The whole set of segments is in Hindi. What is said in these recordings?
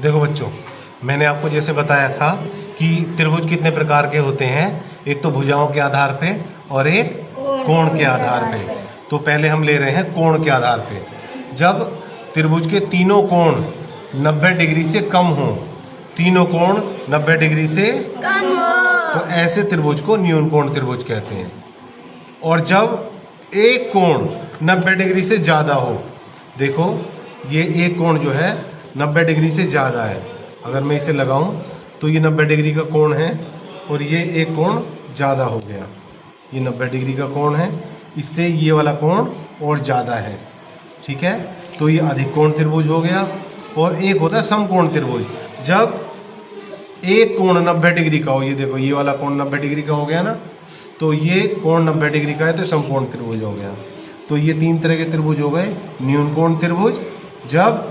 देखो बच्चों, मैंने आपको जैसे बताया था कि त्रिभुज कितने प्रकार के होते हैं। एक तो भुजाओं के आधार पे और एक कोण के आधार पे। तो पहले हम ले रहे हैं कोण के आधार पे। जब त्रिभुज के तीनों कोण 90 डिग्री से कम हो, तीनों कोण 90 डिग्री से कम हो, तो ऐसे त्रिभुज को न्यून कोण त्रिभुज कहते हैं। और जब एक कोण 90 डिग्री से ज़्यादा हो, देखो ये एक कोण जो है 90 डिग्री से ज़्यादा है। अगर मैं इसे लगाऊं तो ये 90 डिग्री का कोण है और ये एक कोण ज़्यादा हो गया। ये 90 डिग्री का कोण है, इससे ये वाला कोण और ज़्यादा है। ठीक है, तो ये अधिक कोण त्रिभुज हो गया। और एक होता है समकोण त्रिभुज। जब एक कोण 90 डिग्री का हो, ये देखो ये वाला कोण 90 डिग्री का हो गया ना, तो ये कोण 90 डिग्री का है तो समकोण त्रिभुज हो गया। तो ये तीन तरह के त्रिभुज हो गए। न्यून कोण त्रिभुज जब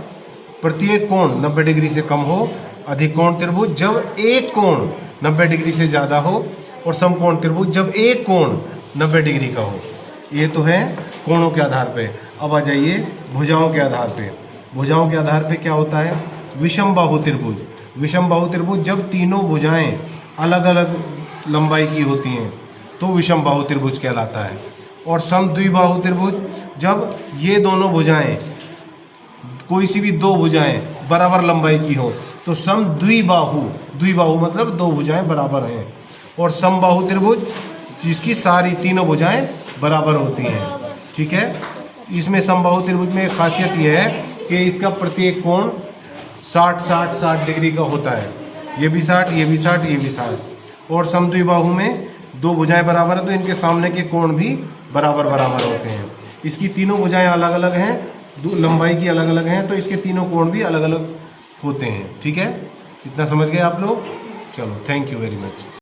प्रत्येक कोण 90 डिग्री से कम हो, अधिक कोण त्रिभुज जब एक कोण 90 डिग्री से ज़्यादा हो, और समकोण त्रिभुज जब एक कोण 90 डिग्री का हो। ये तो है कोणों के आधार पे। अब आ जाइए भुजाओं के आधार पे। भुजाओं के आधार पे क्या होता है? विषम बाहु त्रिभुज। विषम बाहु त्रिभुज जब तीनों भुजाएं अलग अलग लंबाई की होती हैं तो विषम बाहु त्रिभुज कहलाता है। और समद्विबाहु त्रिभुज जब ये दोनों भुजाएं, कोई सी भी दो भुजाएं बराबर लंबाई की हो तो समद्विबाहु। द्विबाहु मतलब दो भुजाएं बराबर हैं। और समबाहु त्रिभुज जिसकी सारी तीनों भुजाएं बराबर होती हैं। ठीक है, इसमें समबाहु त्रिभुज में एक खासियत यह है कि इसका प्रत्येक कोण 60 डिग्री का होता है। ये भी 60, ये भी 60, ये भी 60। और समद्विबाहु में दो भुजाएं बराबर है तो इनके सामने के कोण भी बराबर होते हैं। इसकी तीनों भुजाएं अलग अलग हैं, लंबाई की अलग अलग हैं, तो इसके तीनों कोण भी अलग अलग होते हैं। ठीक है, इतना समझ गए आप लोग? चलो, थैंक यू वेरी मच।